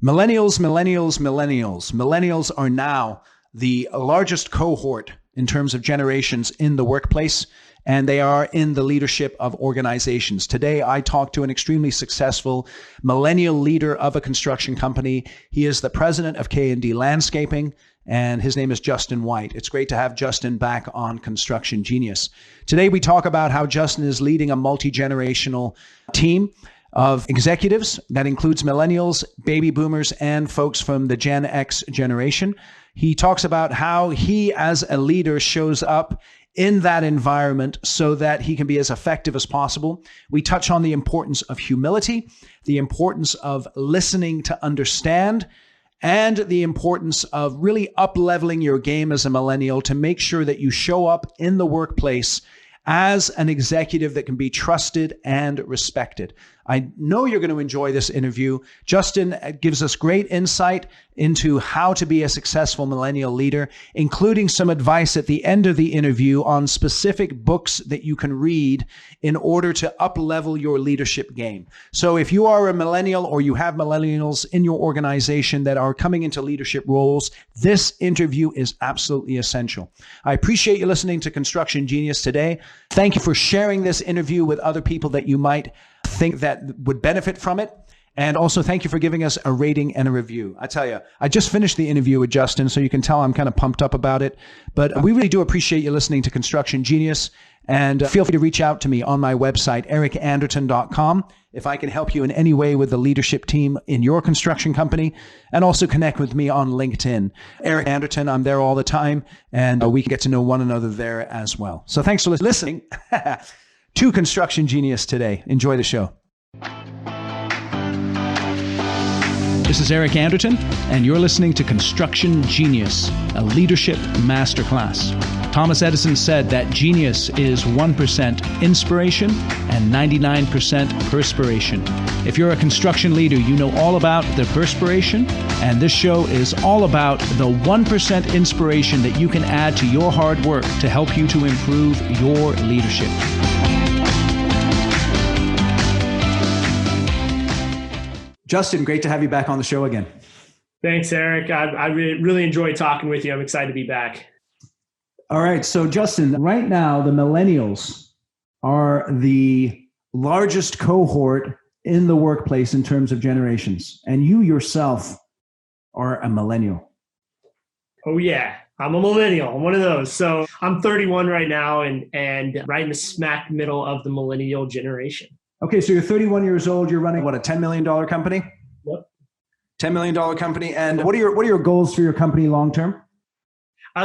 Millennials, millennials, millennials. Millennials are now the largest cohort in terms of generations in the workplace, and they are in the leadership of organizations. Today, I talked to an extremely successful millennial leader of a construction company. He is the president of K&D Landscaping, and his name is Justin White. It's great to have Justin back on Construction Genius. Today, we talk about how Justin is leading a multi-generational team of executives that includes millennials, baby boomers, and folks from the Gen X generation. He talks about how he, as a leader, shows up in that environment so that he can be as effective as possible. We touch on the importance of humility, the importance of listening to understand, and the importance of really up-leveling your game as a millennial to make sure that you show up in the workplace as an executive that can be trusted and respected. I know you're going to enjoy this interview. Justin gives us great insight into how to be a successful millennial leader, including some advice at the end of the interview on specific books that you can read in order to up-level your leadership game. So if you are a millennial or you have millennials in your organization that are coming into leadership roles, this interview is absolutely essential. I appreciate you listening to Construction Genius today. Thank you for sharing this interview with other people that you might think that would benefit from it. And also thank you for giving us a rating and a review. I tell you, I just finished the interview with Justin, so you can tell I'm kind of pumped up about it. But we really do appreciate you listening to Construction Genius. And feel free to reach out to me on my website, ericanderton.com, if I can help you in any way with the leadership team in your construction company. And also connect with me on LinkedIn. Eric Anderton, I'm there all the time. And we can get to know one another there as well. So thanks for listening to Construction Genius today. Enjoy the show. This is Eric Anderton, and you're listening to Construction Genius, a leadership masterclass. Thomas Edison said that genius is 1% inspiration and 99% perspiration. If you're a construction leader, you know all about the perspiration, and this show is all about the 1% inspiration that you can add to your hard work to help you to improve your leadership. Justin, great to have you back on the show again. Thanks, Eric. I really enjoyed talking with you. I'm excited to be back. All right. So, Justin, right now, the millennials are the largest cohort in the workplace in terms of generations. And you yourself are a millennial. Oh, yeah. I'm a millennial. I'm one of those. So I'm 31 right now and right in the smack middle of the millennial generation. Okay, so you're 31 years old. You're running, what, a $10 million company? Yep. $10 million company. And what are your goals for your company long term?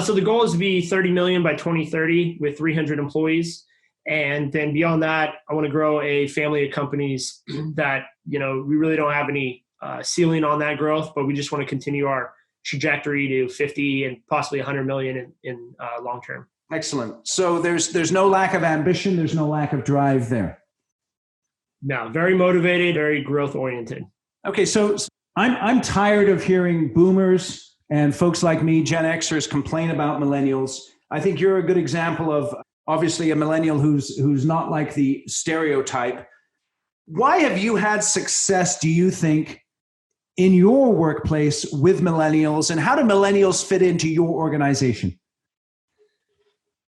So the goal is to be 30 million by 2030 with 300 employees. And then beyond that, I want to grow a family of companies that, we really don't have any ceiling on that growth, but we just want to continue our trajectory to 50 and possibly 100 million in long term. Excellent. So there's no lack of ambition. There's no lack of drive there. No, very motivated, very growth oriented. Okay, so I'm tired of hearing boomers and folks like me, Gen Xers, complain about millennials. I think you're a good example of obviously a millennial who's not like the stereotype. Why have you had success, do you think, in your workplace with millennials, and how do millennials fit into your organization?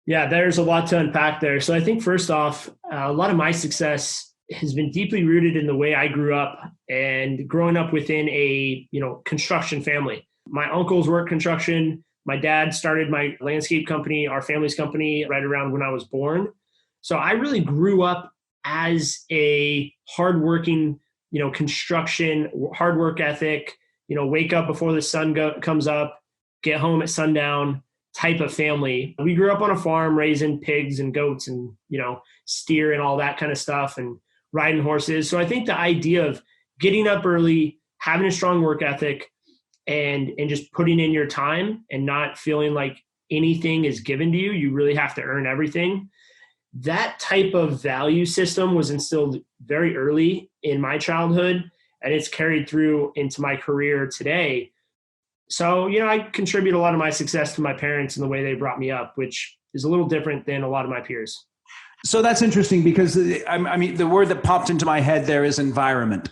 Yeah, there's a lot to unpack there. So I think first off, a lot of my success has been deeply rooted in the way I grew up and growing up within a, construction family. My uncles worked construction. My dad started my landscape company, our family's company, right around when I was born. So I really grew up as a hardworking, construction, hard work ethic, wake up before the sun comes up, get home at sundown type of family. We grew up on a farm raising pigs and goats and, steer and all that kind of stuff and riding horses. So I think the idea of getting up early, having a strong work ethic, and just putting in your time and not feeling like anything is given to you, you really have to earn everything. That type of value system was instilled very early in my childhood, and it's carried through into my career today. So, I contribute a lot of my success to my parents and the way they brought me up, which is a little different than a lot of my peers. So that's interesting because, the word that popped into my head there is environment.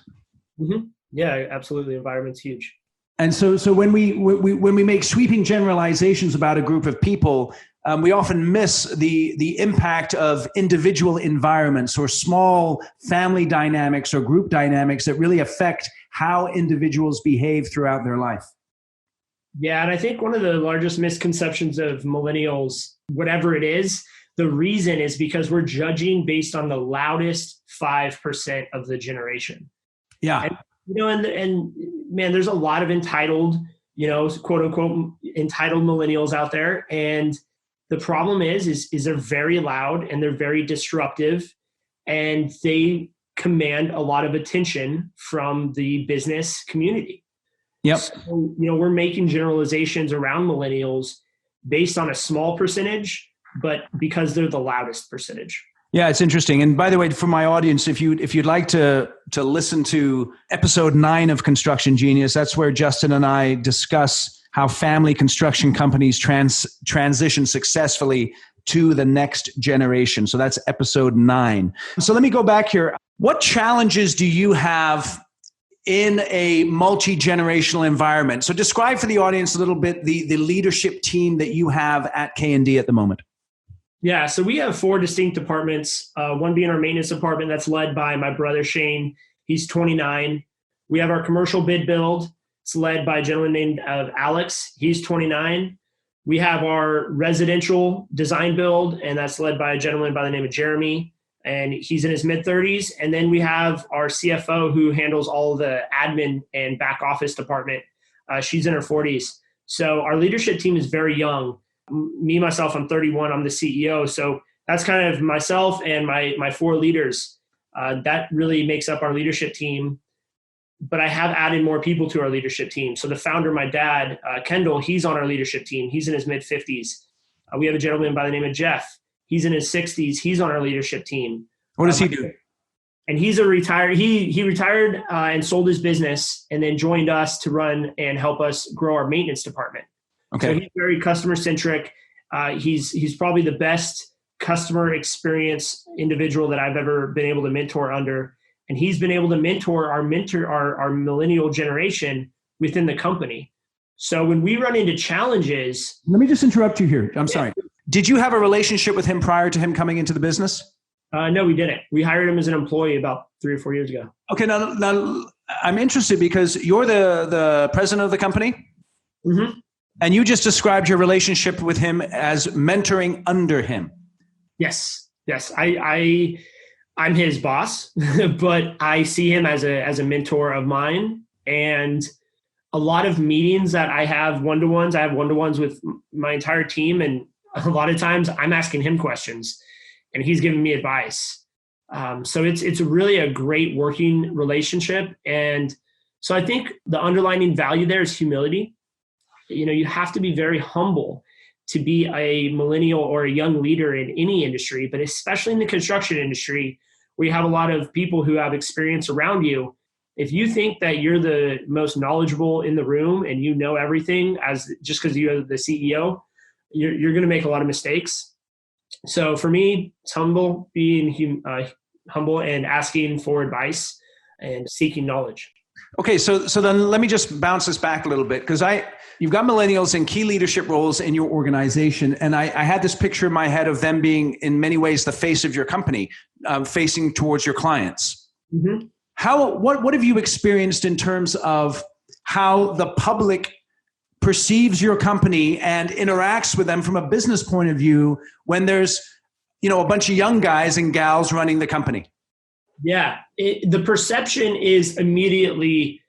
Mm-hmm. Yeah, absolutely. Environment's huge. And so when we make sweeping generalizations about a group of people, we often miss the impact of individual environments or small family dynamics or group dynamics that really affect how individuals behave throughout their life. Yeah, and I think one of the largest misconceptions of millennials, whatever it is, the reason is because we're judging based on the loudest 5% of the generation. Yeah. And and man, there's a lot of entitled, quote unquote entitled millennials out there. And the problem is they're very loud and they're very disruptive, and they command a lot of attention from the business community. Yep. So, we're making generalizations around millennials based on a small percentage, but because they're the loudest percentage. Yeah, it's interesting. And by the way, for my audience, if you'd like to listen to episode 9 of Construction Genius, that's where Justin and I discuss how family construction companies transition successfully to the next generation. So that's episode 9. So let me go back here. What challenges do you have in a multi-generational environment? So describe for the audience a little bit the leadership team that you have at K&D at the moment. Yeah, so we have 4 distinct departments, one being our maintenance department that's led by my brother, Shane. He's 29. We have our commercial bid build. It's led by a gentleman named Alex. He's 29. We have our residential design build, and that's led by a gentleman by the name of Jeremy, and he's in his mid-30s. And then we have our CFO who handles all the admin and back office department. She's in her 40s. So our leadership team is very young. Me, myself, I'm 31. I'm the CEO. So that's kind of myself and my 4 leaders. That really makes up our leadership team. But I have added more people to our leadership team. So the founder, my dad, Kendall, he's on our leadership team. He's in his mid-50s. We have a gentleman by the name of Jeff. He's in his 60s. He's on our leadership team. What does he do? And he's a retired. He retired and sold his business and then joined us to run and help us grow our maintenance department. Okay. So he's very customer centric. He's probably the best customer experience individual that I've ever been able to mentor under. And he's been able to mentor our millennial generation within the company. So when we run into challenges. Let me just interrupt you here. I'm sorry. Did you have a relationship with him prior to him coming into the business? No, we didn't. We hired him as an employee about 3 or 4 years ago. Okay. Now I'm interested because you're the president of the company. Mm-hmm. And you just described your relationship with him as mentoring under him. Yes. I'm his boss, but I see him as a mentor of mine. And a lot of meetings that I have one-to-ones, I have one-to-ones with my entire team. And a lot of times I'm asking him questions and he's giving me advice. So it's really a great working relationship. And so I think the underlying value there is humility. You have to be very humble to be a millennial or a young leader in any industry, but especially in the construction industry, where you have a lot of people who have experience around you. If you think that you're the most knowledgeable in the room and you know everything just because you're the CEO, you're going to make a lot of mistakes. So for me, it's being humble and asking for advice and seeking knowledge. Okay, so then let me just bounce this back a little bit, because you've got millennials in key leadership roles in your organization, and I had this picture in my head of them being, in many ways, the face of your company, facing towards your clients. Mm-hmm. What have you experienced in terms of how the public perceives your company and interacts with them from a business point of view when there's a bunch of young guys and gals running the company? Yeah, the perception is immediately,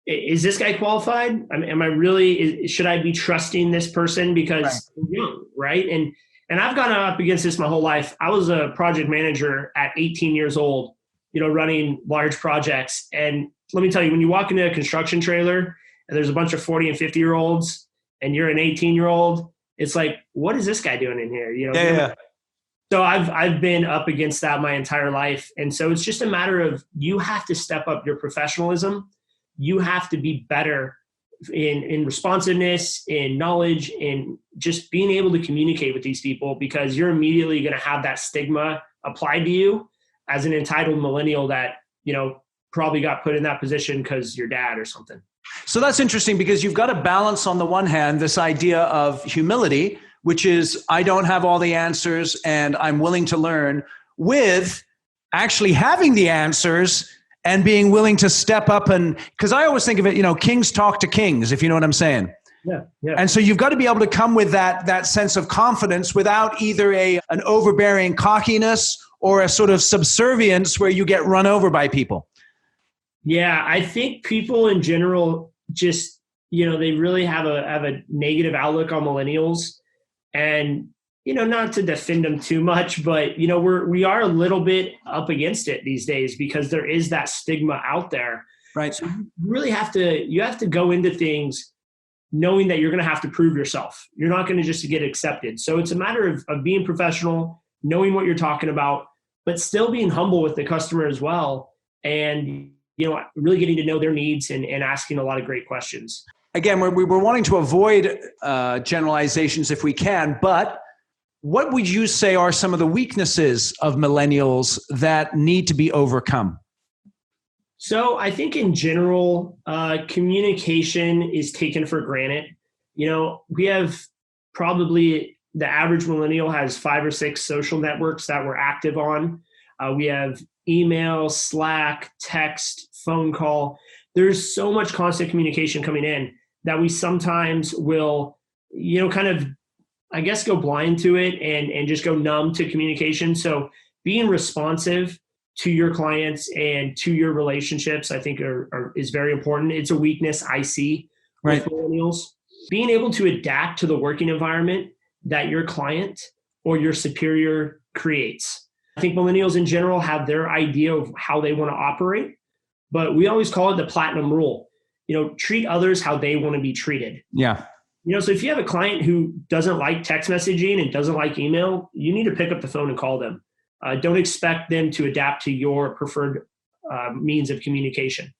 is this guy qualified? Am I really, should I be trusting this person because they're young, right? And I've gone up against this my whole life. I was a project manager at 18 years old, running large projects. And let me tell you, when you walk into a construction trailer and there's a bunch of 40 and 50-year-olds and you're an 18-year-old, it's like, what is this guy doing in here? Yeah. So I've been up against that my entire life. And so it's just a matter of, you have to step up your professionalism. You have to be better in responsiveness, in knowledge, in just being able to communicate with these people, because you're immediately going to have that stigma applied to you as an entitled millennial that, probably got put in that position because your dad or something. So that's interesting because you've got to balance on the one hand this idea of humility, which is I don't have all the answers and I'm willing to learn, with actually having the answers and being willing to step up. And because I always think of it, kings talk to kings, if you know what I'm saying. Yeah, yeah. And so you've got to be able to come with that sense of confidence without either an overbearing cockiness or a sort of subservience where you get run over by people. Yeah, I think people in general just, they really have a negative outlook on millennials, and, not to defend them too much, but, we are a little bit up against it these days because there is that stigma out there. Right. So you really have to go into things knowing that you're going to have to prove yourself. You're not going to just get accepted. So it's a matter of being professional, knowing what you're talking about, but still being humble with the customer as well. And, really getting to know their needs and asking a lot of great questions. Again, we're wanting to avoid generalizations if we can, but what would you say are some of the weaknesses of millennials that need to be overcome? So I think in general, communication is taken for granted. We have probably the average millennial has 5 or 6 social networks that we're active on. We have email, Slack, text, phone call. There's so much constant communication coming in that we sometimes will, kind of, I guess, go blind to it and just go numb to communication. So being responsive to your clients and to your relationships, I think is very important. It's a weakness I see with millennials. Being able to adapt to the working environment that your client or your superior creates. I think millennials in general have their idea of how they want to operate, but we always call it the platinum rule. Treat others how they want to be treated. Yeah. So if you have a client who doesn't like text messaging and doesn't like email, you need to pick up the phone and call them. Don't expect them to adapt to your preferred means of communication.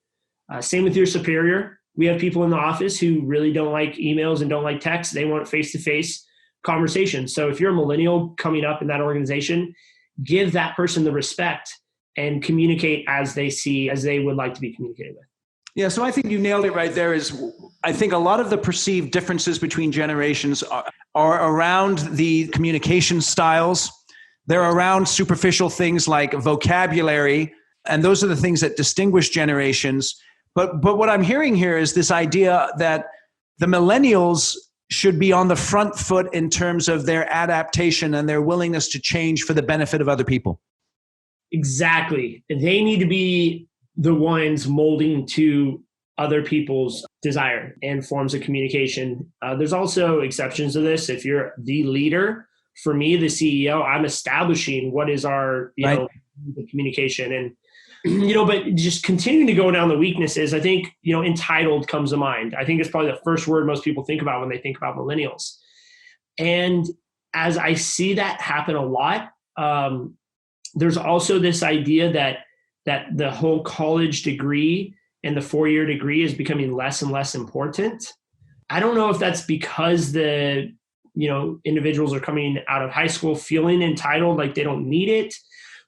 Same with your superior. We have people in the office who really don't like emails and don't like text. They want face-to-face conversations. So if you're a millennial coming up in that organization, give that person the respect and communicate as they would like to be communicated with. Yeah, so I think you nailed it right there. I think a lot of the perceived differences between generations are around the communication styles. They're around superficial things like vocabulary, and those are the things that distinguish generations. But what I'm hearing here is this idea that the millennials should be on the front foot in terms of their adaptation and their willingness to change for the benefit of other people. Exactly. They need to be the ones molding to other people's desire and forms of communication. There's also exceptions to this. If you're the leader, for me, the CEO, I'm establishing what is our, the communication and, but just continuing to go down the weaknesses. I think, entitled comes to mind. I think it's probably the first word most people think about when they think about millennials. And as I see that happen a lot, there's also this idea that the whole college degree and the 4-year degree is becoming less and less important. I don't know if that's because the individuals are coming out of high school feeling entitled, like they don't need it.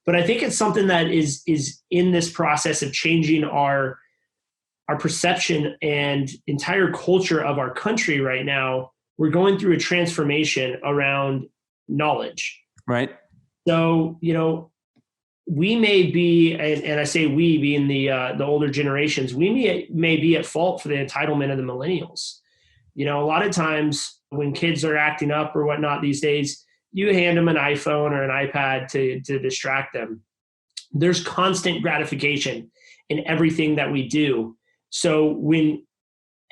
But I think it's something that is in this process of changing our perception and entire culture of our country right now. We're going through a transformation around knowledge. Right. So, we may be, and I say we being the older generations, we may be at fault for the entitlement of the millennials. A lot of times when kids are acting up or whatnot these days, you hand them an iPhone or an iPad to distract them. There's constant gratification in everything that we do. So when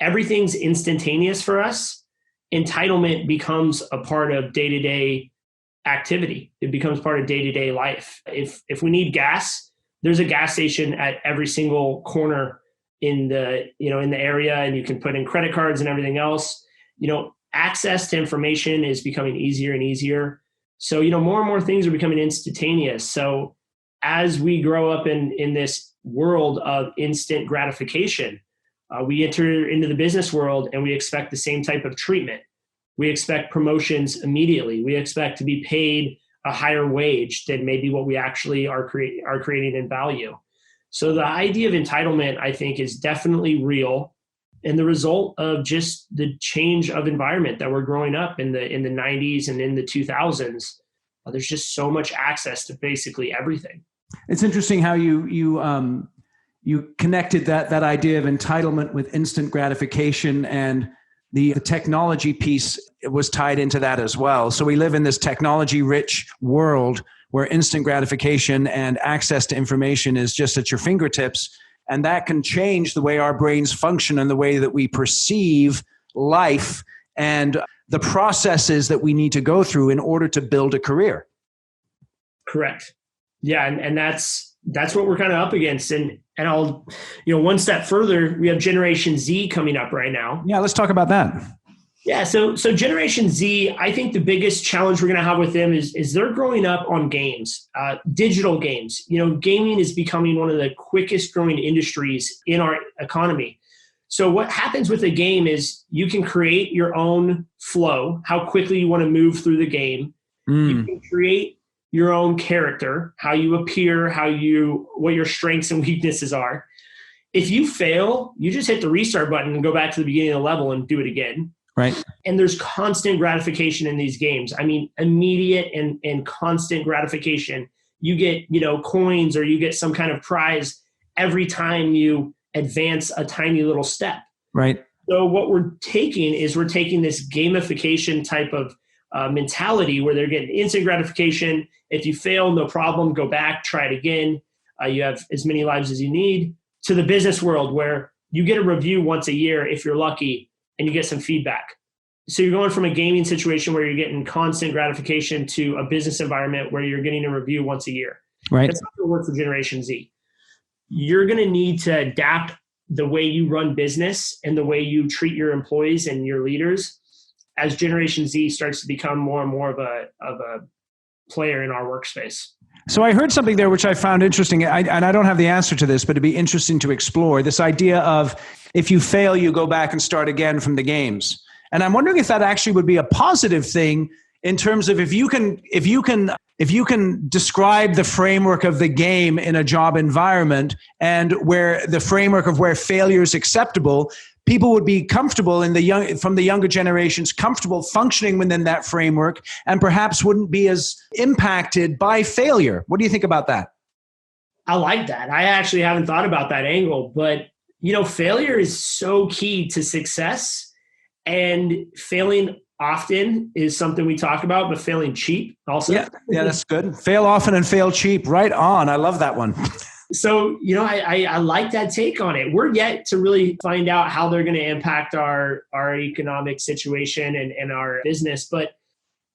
everything's instantaneous for us, entitlement becomes a part of day-to-day activity. It becomes part of day-to-day life. If we need gas, there's a gas station at every single corner in the area, and you can put in credit cards and everything else. Access to information is becoming easier and easier. So, more and more things are becoming instantaneous. So as we grow up in this world of instant gratification, we enter into the business world and we expect the same type of treatment. We expect promotions immediately. We expect to be paid a higher wage than maybe what we actually are creating in value. So the idea of entitlement, I think, is definitely real, and the result of just the change of environment that we're growing up in the 90s and in the 2000s. There's just so much access to basically everything. It's interesting how you connected that idea of entitlement with instant gratification, and the technology piece was tied into that as well. So we live in this technology-rich world where instant gratification and access to information is just at your fingertips, and that can change the way our brains function and the way that we perceive life and the processes that we need to go through in order to build a career. Correct. Yeah, and that's what we're kind of up against. And I'll, one step further, we have Generation Z coming up right now. Yeah, let's talk about that. Yeah, so Generation Z, I think the biggest challenge we're going to have with them is they're growing up on games, digital games. Gaming is becoming one of the quickest growing industries in our economy. So what happens with a game is you can create your own flow, how quickly you want to move through the game. You can create your own character, how you appear, what your strengths and weaknesses are. If you fail, you just hit the restart button and go back to the beginning of the level and do it again. Right. And there's constant gratification in these games. I mean, immediate and constant gratification. You get, coins, or you get some kind of prize every time you advance a tiny little step. Right. So what we're taking this gamification type of mentality where they're getting instant gratification. If you fail, no problem, go back, try it again. You have as many lives as you need. To the business world where you get a review once a year if you're lucky, and you get some feedback. So you're going from a gaming situation where you're getting constant gratification to a business environment where you're getting a review once a year. Right. That's not going to work for Generation Z. You're going to need to adapt the way you run business and the way you treat your employees and your leaders as Generation Z starts to become more and more of a player in our workspace. So I heard something there which I found interesting, and I don't have the answer to this, but it'd be interesting to explore this idea of if you fail, you go back and start again from the games. And I'm wondering if that actually would be a positive thing in terms of if you can describe the framework of the game in a job environment, and where the framework of where failure is acceptable, people would be comfortable from the younger generations, comfortable functioning within that framework, and perhaps wouldn't be as impacted by failure. What do you think about that? I like that. I actually haven't thought about that angle, but failure is so key to success, and failing often is something we talk about, but failing cheap also. Yeah, that's good. Fail often and fail cheap. Right on. I love that one. So, I like that take on it. We're yet to really find out how they're going to impact our economic situation and our business. But,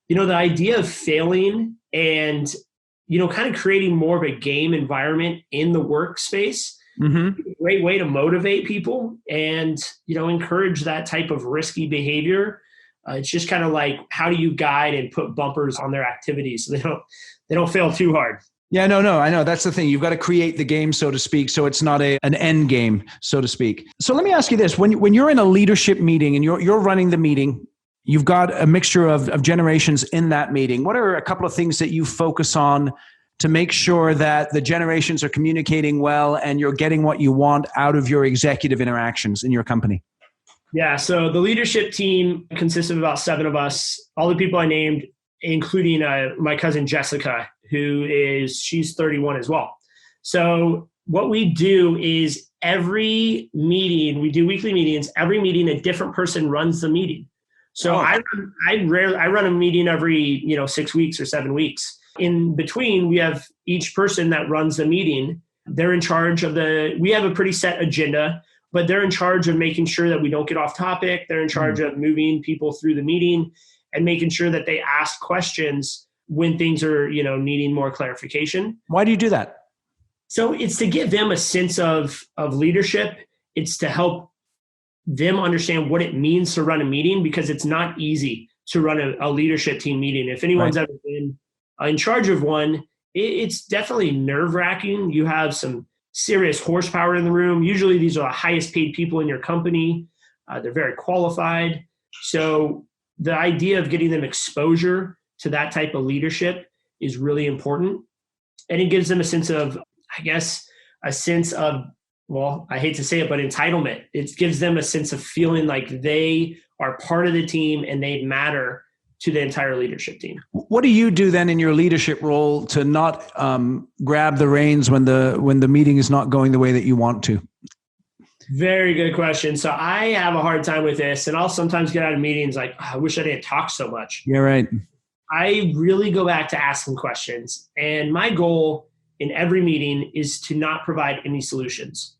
the idea of failing and, kind of creating more of a game environment in the workspace, a great way to motivate people and, encourage that type of risky behavior. It's just kind of like, how do you guide and put bumpers on their activities so they don't fail too hard? Yeah, no, I know. That's the thing. You've got to create the game, so to speak, so it's not an end game, so to speak. So let me ask you this. When you're in a leadership meeting and you're running the meeting, you've got a mixture of generations in that meeting. What are a couple of things that you focus on to make sure that the generations are communicating well and you're getting what you want out of your executive interactions in your company? Yeah, so the leadership team consists of about 7 of us, all the people I named, including my cousin Jessica, she's 31 as well. So what we do is every meeting, we do weekly meetings, every meeting a different person runs the meeting. So I run a meeting every 6 weeks or 7 weeks. In between, we have each person that runs the meeting. They're in charge of we have a pretty set agenda, but they're in charge of making sure that we don't get off topic. They're in charge of moving people through the meeting and making sure that they ask questions when things are, needing more clarification. Why do you do that? So it's to give them a sense of leadership. It's to help them understand what it means to run a meeting, because it's not easy to run a leadership team meeting. If anyone's ever been in charge of one, it's definitely nerve-wracking. You have some serious horsepower in the room. Usually these are the highest paid people in your company. They're very qualified. So the idea of getting them exposure to that type of leadership is really important. And it gives them a sense of, a sense of, well, I hate to say it, but entitlement. It gives them a sense of feeling like they are part of the team and they matter to the entire leadership team. What do you do then in your leadership role to not grab the reins when the meeting is not going the way that you want to? Very good question. So I have a hard time with this, and I'll sometimes get out of meetings like, I wish I didn't talk so much. Yeah, right. I really go back to asking questions. And my goal in every meeting is to not provide any solutions.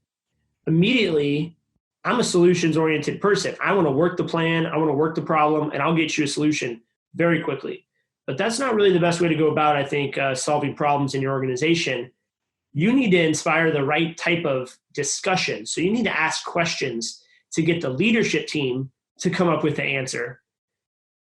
Immediately, I'm a solutions-oriented person. I want to work the plan, I want to work the problem, and I'll get you a solution very quickly. But that's not really the best way to go about, I think, solving problems in your organization. You need to inspire the right type of discussion. So you need to ask questions to get the leadership team to come up with the answer.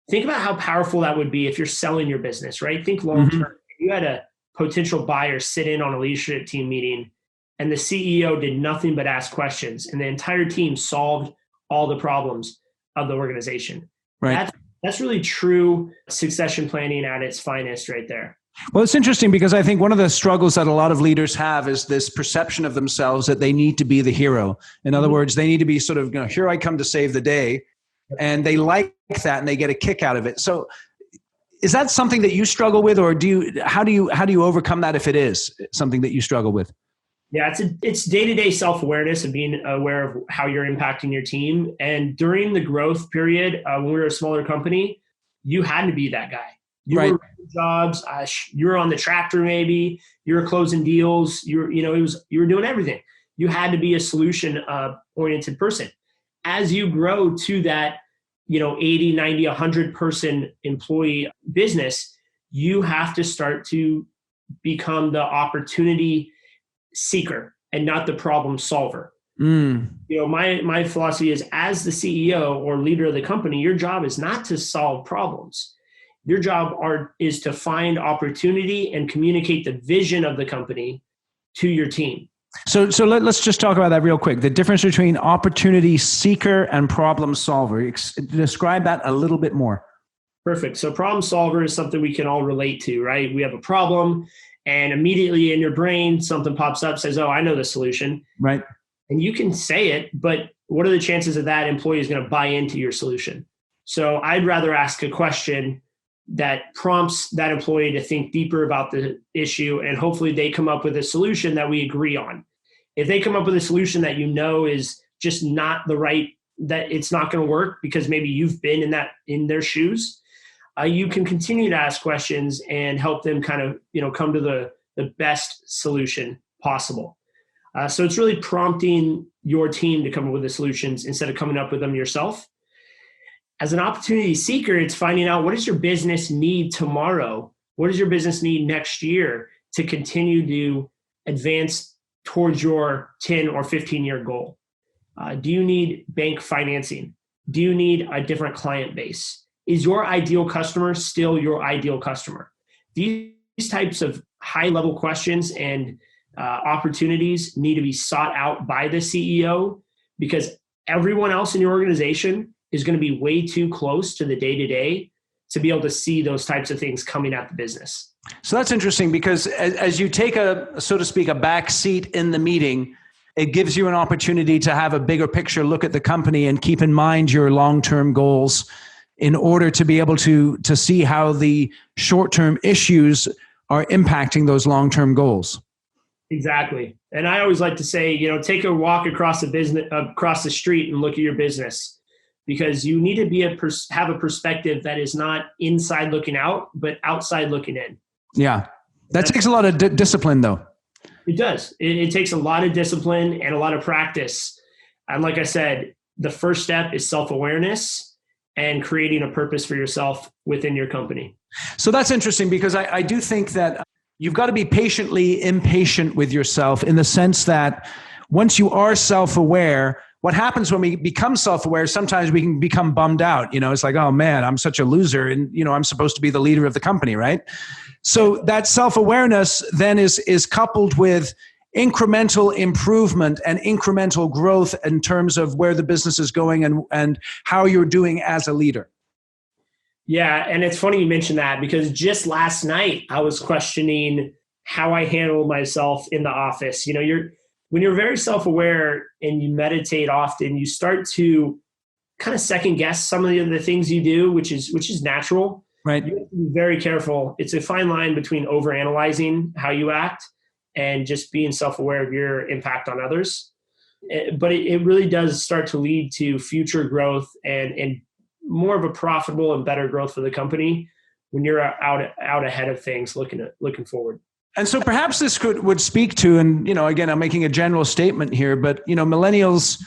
Think about how powerful that would be if you're selling your business, right? Think long-term. Mm-hmm. You had a potential buyer sit in on a leadership team meeting and the CEO did nothing but ask questions and the entire team solved all the problems of the organization. Right. That's really true succession planning at its finest right there. Well, it's interesting because I think one of the struggles that a lot of leaders have is this perception of themselves that they need to be the hero. In other words, they need to be sort of, here I come to save the day. And they like that and they get a kick out of it. So is that something that you struggle with, or how do you overcome that if it is something that you struggle with? Yeah, it's day-to-day self-awareness and being aware of how you're impacting your team. And during the growth period, when we were a smaller company, you had to be that guy. You were running jobs. You were on the tractor, maybe you were closing deals. You were doing everything. You had to be a solution-oriented person. As you grow to that, 80, 90, 100 person employee business, you have to start to become the opportunity seeker and not the problem solver. My philosophy is, as the CEO or leader of the company, your job is not to solve problems. Your job is to find opportunity and communicate the vision of the company to your team. So let's just talk about that real quick. The difference between opportunity seeker and problem solver. Describe that a little bit more. Perfect. So problem solver is something we can all relate to, right? We have a problem and immediately in your brain, something pops up, says, oh, I know the solution. Right. And you can say it, but what are the chances that employee is going to buy into your solution? So I'd rather ask a question that prompts that employee to think deeper about the issue, and hopefully they come up with a solution that we agree on. If they come up with a solution that is just not the right, that it's not going to work because maybe you've been in their shoes, you can continue to ask questions and help them kind of come to the best solution possible. So it's really prompting your team to come up with the solutions instead of coming up with them yourself. As an opportunity seeker, it's finding out, what does your business need tomorrow? What does your business need next year to continue to advance towards your 10 or 15-year goal? Do you need bank financing? Do you need a different client base? Is your ideal customer still your ideal customer? These types of high-level questions and opportunities need to be sought out by the CEO, because everyone else in your organization is going to be way too close to the day-to-day to be able to see those types of things coming at the business. So that's interesting, because as you take so to speak, a back seat in the meeting, it gives you an opportunity to have a bigger picture look at the company and keep in mind your long-term goals in order to be able to see how the short-term issues are impacting those long-term goals. Exactly. And I always like to say, take a walk across the street and look at your business, because you need to have a perspective that is not inside looking out, but outside looking in. Yeah. That takes a lot of discipline, though. It does. It takes a lot of discipline and a lot of practice. And like I said, the first step is self-awareness and creating a purpose for yourself within your company. So that's interesting, because I do think that you've got to be patiently impatient with yourself, in the sense that once you are self-aware, what happens when we become self-aware, sometimes we can become bummed out. It's like, oh man, I'm such a loser, and I'm supposed to be the leader of the company, right? So that self-awareness then is coupled with incremental improvement and incremental growth in terms of where the business is going and how you're doing as a leader. Yeah, and it's funny you mentioned that, because just last night I was questioning how I handle myself in the office. When you're very self-aware and you meditate often, you start to kind of second guess some of the things you do, which is natural. Right. You have to be very careful. It's a fine line between overanalyzing how you act and just being self-aware of your impact on others. But it really does start to lead to future growth and more of a profitable and better growth for the company when you're out ahead of things, looking forward. And so perhaps this would speak to, and again, I'm making a general statement here, but millennials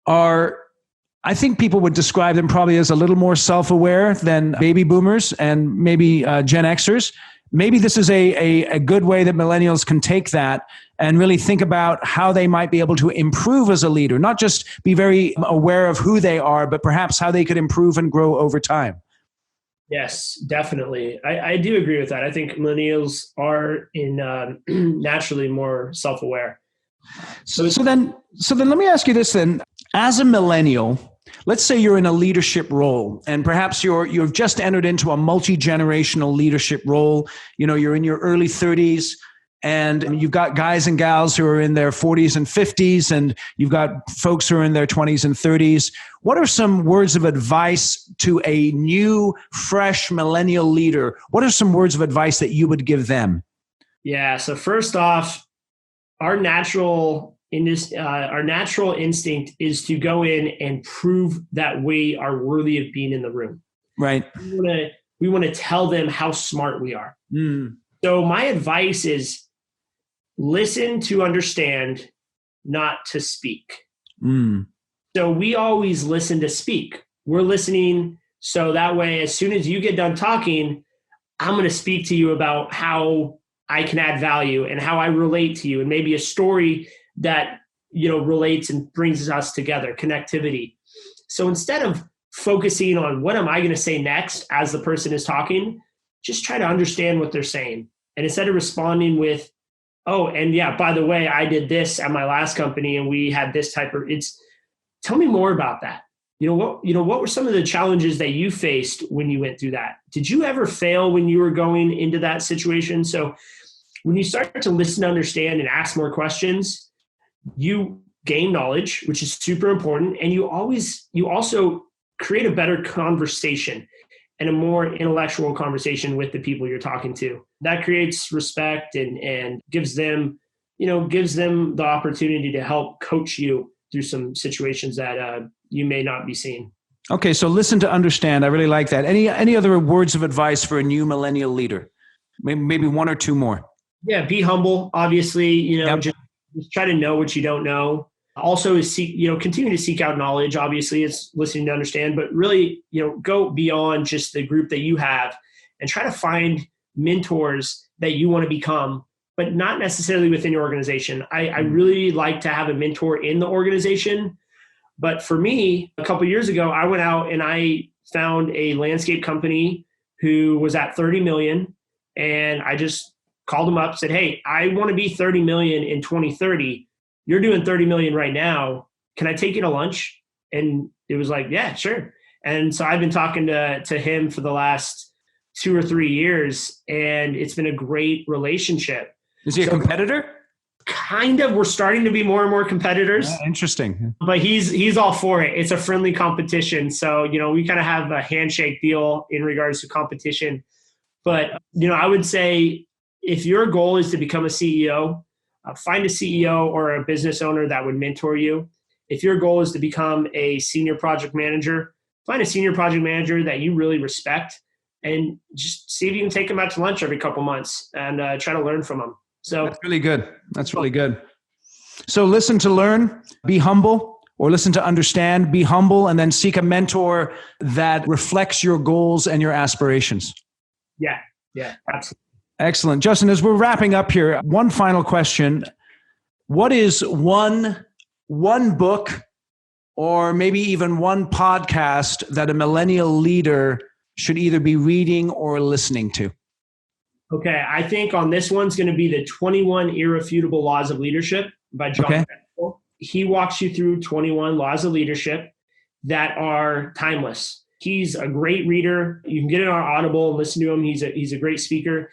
are, I think people would describe them probably as a little more self-aware than baby boomers and maybe Gen Xers. Maybe this is a good way that millennials can take that and really think about how they might be able to improve as a leader, not just be very aware of who they are, but perhaps how they could improve and grow over time. Yes, definitely. I do agree with that. I think millennials are naturally more self-aware. So then let me ask you this then. As a millennial, let's say you're in a leadership role and perhaps you've just entered into a multi-generational leadership role. You're in your early 30s and you've got guys and gals who are in their 40s and 50s, and you've got folks who are in their 20s and 30s. What are some words of advice to a new, fresh millennial leader? What are some words of advice that you would give them? Yeah. So first off, our natural instinct is to go in and prove that we are worthy of being in the room. Right. We want to tell them how smart we are. Mm. So my advice is listen to understand, not to speak. Mm. So we always listen to speak. We're listening. So that way, as soon as you get done talking, I'm going to speak to you about how I can add value and how I relate to you, and maybe a story that relates and brings us together, connectivity. So instead of focusing on what am I going to say next as the person is talking, just try to understand what they're saying. And instead of responding with, oh, and yeah, by the way, I did this at my last company and we had this type of, tell me more about that. What were some of the challenges that you faced when you went through that? Did you ever fail when you were going into that situation? So when you start to listen, understand, and ask more questions, you gain knowledge, which is super important. And you also create a better conversation and a more intellectual conversation with the people you're talking to. That creates respect and gives them the opportunity to help coach you through some situations that you may not be seeing. Okay, so listen to understand. I really like that. Any other words of advice for a new millennial leader? Maybe one or two more. Yeah, be humble. Obviously, Yep. just try to know what you don't know. Also, is continue to seek out knowledge. Obviously, it's listening to understand, but really, go beyond just the group that you have and try to find mentors that you want to become, but not necessarily within your organization. I really like to have a mentor in the organization. But for me, a couple of years ago, I went out and I found a landscape company who was at 30 million. And I just called them up, said, hey, I want to be 30 million in 2030. You're doing 30 million right now. Can I take you to lunch? And it was like, yeah, sure. And so I've been talking to him for the last 2 or 3 years, and it's been a great relationship. Is he a competitor? Kind of. We're starting to be more and more competitors. Yeah, interesting. But he's all for it. It's a friendly competition. So, we kind of have a handshake deal in regards to competition. But, I would say if your goal is to become a CEO, find a CEO or a business owner that would mentor you. If your goal is to become a senior project manager, find a senior project manager that you really respect and just see if you can take them out to lunch every couple months and try to learn from them. So that's really good. That's really good. So listen to learn, be humble, or listen to understand, be humble, and then seek a mentor that reflects your goals and your aspirations. Yeah, absolutely. Excellent. Justin, as we're wrapping up here, one final question. What is one book or maybe even one podcast that a millennial leader should either be reading or listening to? Okay, I think on this one's going to be the 21 Irrefutable Laws of Leadership by John. Okay. He walks you through 21 laws of leadership that are timeless. He's a great reader. You can get it on Audible and listen to him. He's a great speaker.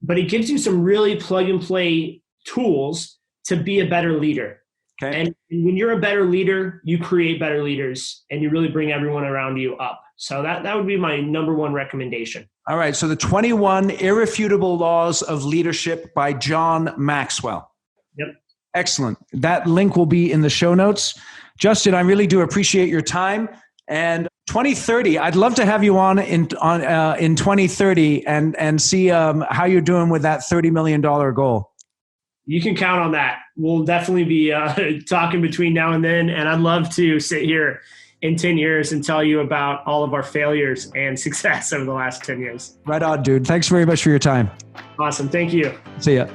but it gives you some really plug and play tools to be a better leader. Okay. And when you're a better leader, you create better leaders and you really bring everyone around you up. So that would be my number one recommendation. All right. So the 21 Irrefutable Laws of Leadership by John Maxwell. Yep. Excellent. That link will be in the show notes. Justin, I really do appreciate your time. And 2030, I'd love to have you on in 2030 and see how you're doing with that $30 million goal. You can count on that. We'll definitely be talking between now and then. And I'd love to sit here in 10 years and tell you about all of our failures and success over the last 10 years. Right on, dude. Thanks very much for your time. Awesome. Thank you. See ya.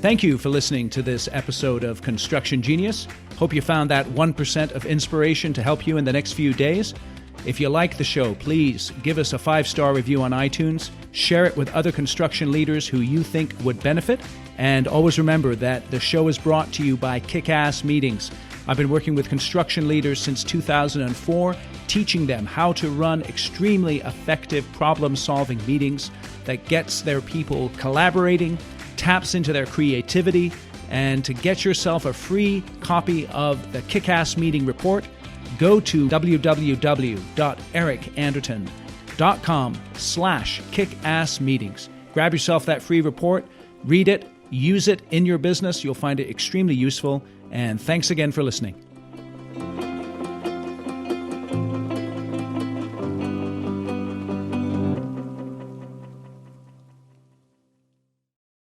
Thank you for listening to this episode of Construction Genius. Hope you found that 1% of inspiration to help you in the next few days. If you like the show, please give us a 5-star review on iTunes, share it with other construction leaders who you think would benefit, and always remember that the show is brought to you by Kick-Ass Meetings. I've been working with construction leaders since 2004, teaching them how to run extremely effective problem-solving meetings that gets their people collaborating, taps into their creativity, and to get yourself a free copy of the Kick-Ass Meeting Report, go to www.ericanderton.com/kickassmeetings. Grab yourself that free report, read it, use it in your business. You'll find it extremely useful. And thanks again for listening.